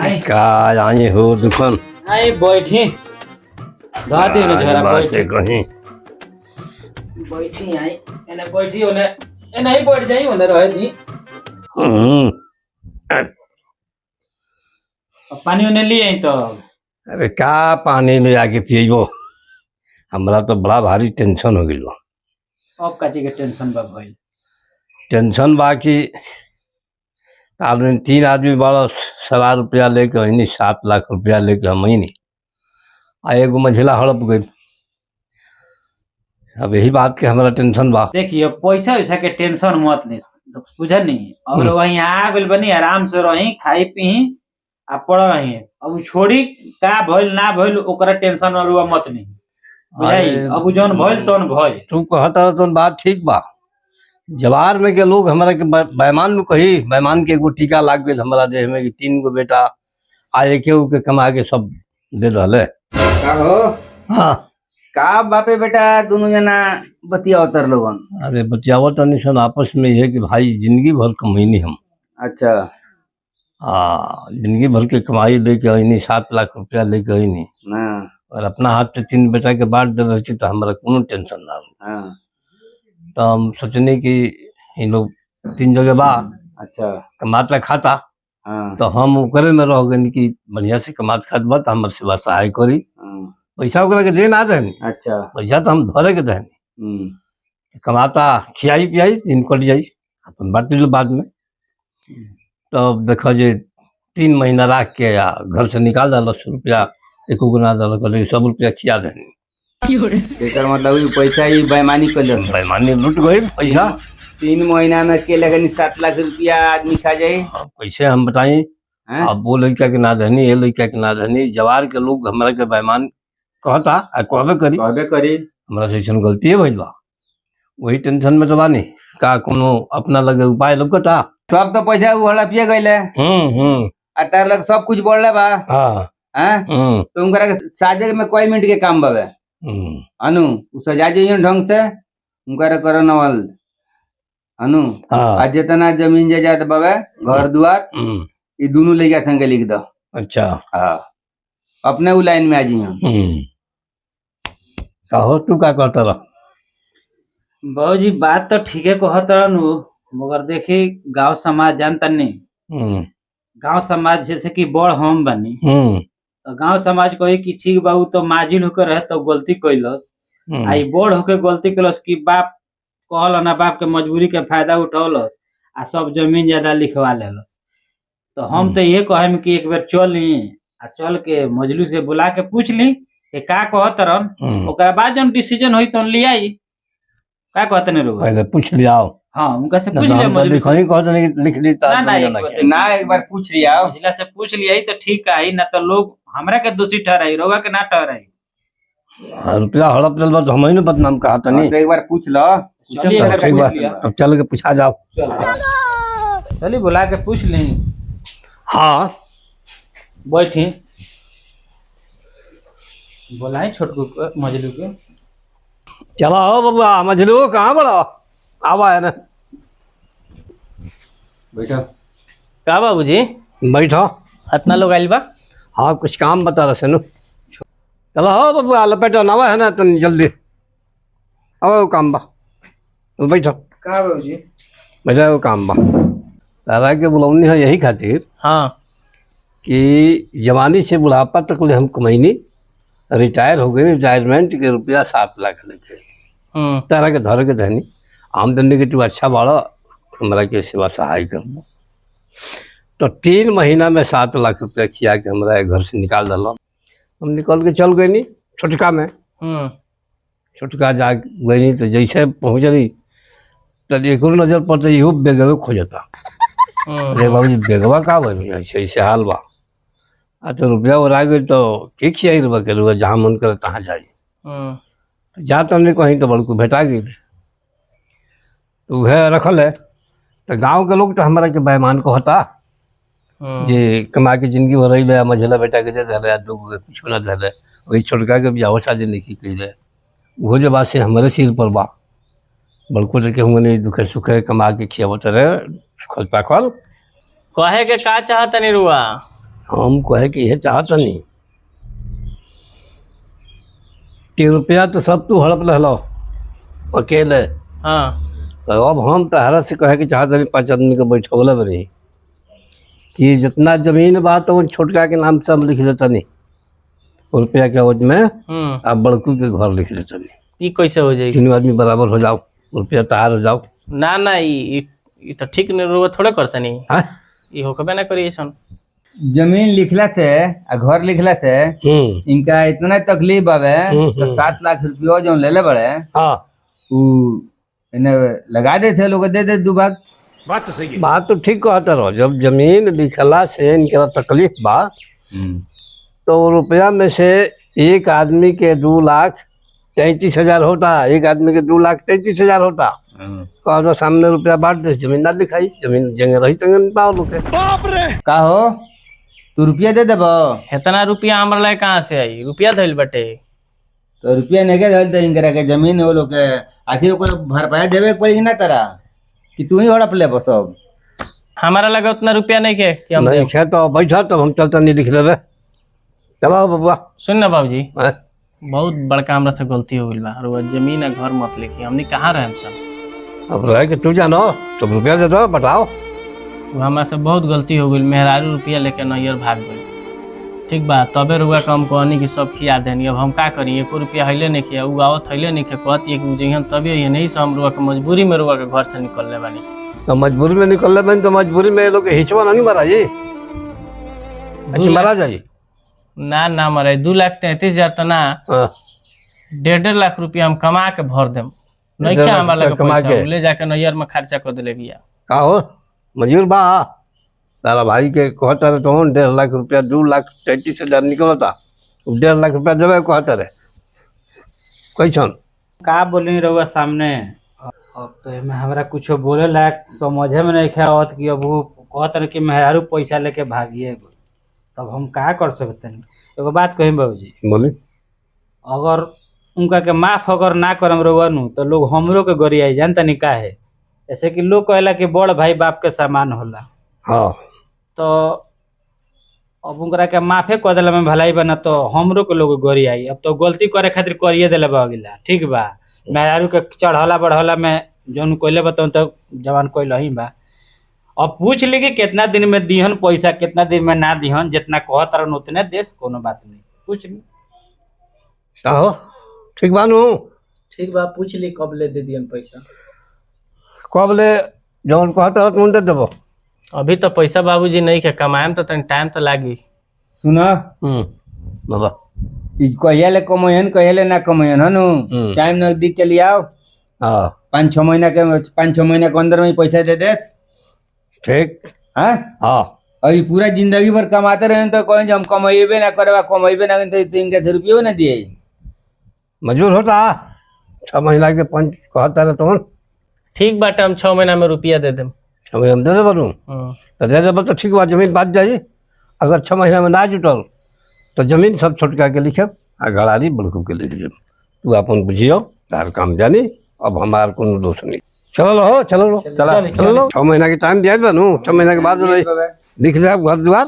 आई का आए हो दुकान आई बैठी दादी ने जरा बात से बैठी कहीं बैठी आई एने बैठी ओने ए नहीं बैठ जाई ओने रह दी हम्म, पानी ओने लिए आई तो अरे का पानी ले आके पियो हमरा तो बड़ा भारी टेंशन हो गइल अब काची के टेंशन बा भइल टेंशन बाकी आदमी 3 आदमी बड़ा 7,000 रुपया लेके अइनी 7 लाख रुपया लेके हम अइनी आ एगो मझिला हड़प गई अब यही बात के हमरा टेंशन बा देखिए पैसा वैसा के टेंशन मत ले बुझा नहीं और वहीं आ गइल बनी आराम से रही खाई पी आ पड़ रही अब छोड़ी का भइल ना भइल ओकरा टेंशन और मत नहीं बुझाई अरे, अब जौन भइल तौन भइल तू कहता तो बात ठीक बा जवार में के लोग हमरा के बैमान में कही बैमान के एगो टीका लाग गई हमरा देह में कि 3 गो बेटा आ एक के कमा के सब दे रहे का हो हाँ का बापे बेटा दोनों जना बतिया उतर लोगन। अरे बतियावत तनी सन आपस में ये कि भाई जिंदगी भर कमैनी हम अच्छा जिंदगी भर के कमाई लेके अइनी 7 लाख रुपया लेके अइनी ना और अपना हाथ से 3 बेटा के बांट दे रही तो हमारा कोनो टेंशन ना रही हाँ तो हम सोचने कि इन लोग 3 जगह बा अच्छा कमाता खाता हाँ तो हम ओकरे में रह गए कि बढ़िया से कमात खात बा तो हमारे सेवा सहाय करी हाँ, पैसा ओकरा के दे ना देनी अच्छा पैसा तो हम धरे के देनी हम्म, कमाता खियाई पियाई दिन कट जाई अपन बांट लो बाद में तो देखो जे 3 महीना रख के या घर से निकाल डालो 100 रुपया एको गुना डालो कर 100 रुपया खिया देनी एकर मतलब ई पैसा ही बेईमानी कर ले। बेईमानी लुट गई पैसा 3 महीना में के लगनी 7 लाख रुपया आदमी खा जाए। अब कैसे हम बताई हैं? अब वो लड़का के ना धनी ये लड़का के ना धनी जवार के लोग हमारा के बेईमान कहता आ कहबे करी कहबे करी हमरा से ऐसन गलती है भइल बा वही टेंशन में तो बानी का कोनो अपना लगे उपाय लगता सब तो पैसा वो हड़पिए गइले आ तार लग सब कुछ बोलले बा हाँ हैं तो उनकरा के साजे में कोई मिनट के काम बावे अनु उ सजा जाइए ढंग से उनकरा करनवल अनु हाँ आज जितना जमीन जायदाद बावे घर द्वार ये दोनों लेके संगे लिख दो। अच्छा हाँ अपने उ लाइन में आ जाइए। कहो तू का कहता रह बाबूजी बात तो ठीक है कहत रहनु मगर देखी गांव समाज जानता नहीं गांव समाज जैसे कि बड़ हम बनी तो गांव समाज कही कि ठीक बाबू तो माजिल होकर रहे तो गलती कैलस आई बड़ होके गलती कैलस कि बाप कहल ना बाप के मजबूरी के फायदा उठौलस आ सब जमीन ज्यादा लिखवा लेलस तो हम तो ये कहम कि एक बार चल ली आ चल के मजलू से बुला के पूछ ली कि का कहत रहन ओकरा बाद जब डिसीजन होई तो ले आई का कहत नहीं रहो पहले पूछ लिया हाँ उनका से ना पूछ तो लिया हम तो मजलू से। लिखही कहते नहीं लिख ली ना, ना, एक बार ना एक बार पूछ लिया महिला से पूछ लिया ही तो ठीक है ना तो लोग हमरा के दोषी ठहराई रोगा के ना ठहराई रुपया हड़प चल तो हम ही ने बदनाम कहा था नहीं तो एक बार पूछ लो चलिए तब अगर ठीक पूछ बा लिया तब चल के पूछा जाओ चलिए बुला के पूछ ली हाँ बैठी बुलाए छोटकू को मजलू के चलो हो बबुआ मजलू कहाँ बड़ा आवा है ना बैठो का बाबूजी बैठो इतना लोग आइल बा हाँ कुछ काम बता रहे सुनो चलो हो बबुआ लपेटो नवा है ना तो जल्दी अब काम बा तो बैठो का बाबूजी बैठो वो काम बा तारा के बुलौनी है यही खातिर हाँ कि जवानी से बुढ़ापा तक ले हम कमैनी रिटायर हो गई रिटायरमेंट के रुपया 7 लाख लेके तारा के धर के धनी आमदनी के तू अच्छा बाड़ा हमारा के सेवा सहाय कर तो 3 महीना में 7 लाख रुपया खिया के हमारा घर से निकाल दिल हम निकल के चल गई नी छोटका में छोटका जा गई तो जैसे पहुँचली तो एक नजर पर तो इहो बेगवे खोजता अरे बाबूजी बेगवा का बनी ऐसे ऐसे हाल बा आ तो रुपया और आ गई तो के खियाई रुपया के रुपया जहाँ मन करे तहाँ जाई तो जा तो हमने कहीं तो बड़को भेटा गई तो वह रखल है तो गांव के लोग तो हमारा के बेईमान कहता जे कमा के जिंदगी भर रही मझला बेटा के दे दिले 2 गो कुछ ना दिले वही छोटका के बियाह शादी नहीं कैले वो जब बात से हमारे सिर पर बा बड़को के हुए नहीं दुखे सुखे कमा के खियावत रहे खल पाखल कहे के का चाहत नहीं रुआ हम कहे कि ये चाहता नहीं कि रुपया तो सब तू हड़प रहो अकेले। हाँ तो अब हम तहरा से कहे कि चाहता नहीं 5 आदमी के बैठौले बनी कि जितना जमीन बा तो वो छोटका के नाम से हम लिख देता नहीं, रुपया के एवज में आप बड़कू के घर लिख देता नहीं। ये कैसे हो जाएगी? 3 आदमी बराबर हो जाओ, रुपया तैयार हो जाओ। ना ना ये तो ठीक नहीं रहुआ थोड़े करता नहीं। हाँ? ये होकबे ना करी ऐसा। जमीन लिखला से आ घर लिखला से इनका इतना तकलीफ आवे तो 7 लाख रुपया जो ले बड़े हाँ उ इन्हें लगा दे थे लोग, दे 2 भाग। बात तो सही, बात तो ठीक कहता रहो। जब जमीन लिखला से इनका तकलीफ बा तो रुपया में से एक आदमी के 2,33,000 होता, एक आदमी के 2,33,000 होता। कहो सामने रुपया बांट दे, जमीन ना लिखाई, जमीन जंगे रही तंगे पाओ लोग का हो तू रुपया दे देबो? इतना रुपया हमारे लायक कहाँ से आई? रुपया धइल बटे तो रुपया नहीं के धल तो इनकरा के जमीन हो लोग के आखिर ओकर भरपाई देवे के पड़ी ना तारा कि तू ही हड़प ले सब? हमारा लगा उतना रुपया नहीं के कि हम नहीं देब। खे तो बैठा तब हम चलता नहीं लिख लेवे। चलो बबुआ। सुन ना बाबूजी, हैं? बहुत बड़का हमरा से गलती हो गई बा। और वो जमीन आ घर मत लिखी, हमने कहाँ रहे सब। अब रह के तू जानो तो रुपया दे दो, बताओ। वो हमरा से बहुत गलती हो गई। मेहरारू रुपया लेके नैयर भाग गई। ठीक बा, तबे रुआ कम कहनी कि सब खिया देनी। अब हम का करी? 1 रुपया हइले नहीं खिया, उ आवत हइले नहीं खे, कहती कि जइहन तबे ये नहीं से हम रुआ के मजबूरी में रुआ के घर से निकलले बानी। तो मजबूरी में निकल बन तो मजबूरी में ये लोग के हिस्सा नहीं मरा जी, अच्छा मरा जाइए ना ना मरे 2,33,000 तो ना, हाँ। 1.5 लाख रुपया हम कमा के भर देम। नहीं क्या हमारा लगे कमा पैसा के? उ ले जाके नैयर में खर्चा कर दिले बिया। का हो मजूर बा तारा भाई के कहता रहे तो 1.5 लाख रुपया 2,33,000 निकलता, 1.5 लाख रुपया देवे कहता रहे कैसन? का बोली रहुआ सामने? अब तो एमे हमरा कुछो बोले लायक समझे में नहीं आवत कि अब वो कहत कि मेहरारू पैसा लेके भागिए गो, तब हम का कर सकते हैं? एगो बात कही बाबूजी, बोली अगर उनका के माफ अगर ना करम रहुआ नु तो लोग हमरो के गरियाई, जानता नहीं का है? ऐसे कि लोग कहला कि बड़ भाई बाप के समान होला। हाँ तो अब उनकरा के माफे कर दिला में भलाई बना तो हमरो के लोग गरियाई। अब तो गलती करे खातिर करिए दिला बगिला, ठीक बा? मेहरारू के चढ़ला बढ़ला में जौन कोइले बताऊँ तो जवान कोई ही बा। अब पूछ ली कि कितना दिन में दिहन पैसा, कितना दिन में ना दिहन, जितना कहत रहन उतने देश, कोनो बात नहीं, पूछ ली। हो ठीक बानू, ठीक बा, पूछ ली कब ले दे दियन पैसा। कब ले जौन कहता तुम दे देबो। अभी तो पैसा बाबूजी नहीं के, कमाएम तो तनी टाइम तो लागी। सुना बाबा कहिया ले कमैन कहिया ले ना कमैन हनु, टाइम नजदीक के लिए आओ। हाँ 5-6 महीना के अंदर में पैसा दे दे। ठीक हाँ हाँ अभी पूरा जिंदगी भर कमाते रहे तो कहें हम कमेबे ना करे, कमेबे ना करे तो इनके रुपये ना दिए। मजूर होता 6 महीना के 5 कहता रहे तुम। ठीक बाटे, हम 6 महीना में रुपया दे देम। 6 महीना में दे देबो तुम तो दे देबो तो ठीक बा, जमीन बात जाई। अगर 6 महीना में ना जुटल तो जमीन सब छोटका के लिखब आ गड़ारी बड़कू के लिख देब। तू अपन बुझियो, तार काम जानी, अब हमार कोनो दोष नहीं। चलो हो चलो लो, चला चलो लो। 6 महीना के टाइम दिया बनू, 6 महीना के बाद लिख दे घर द्वार।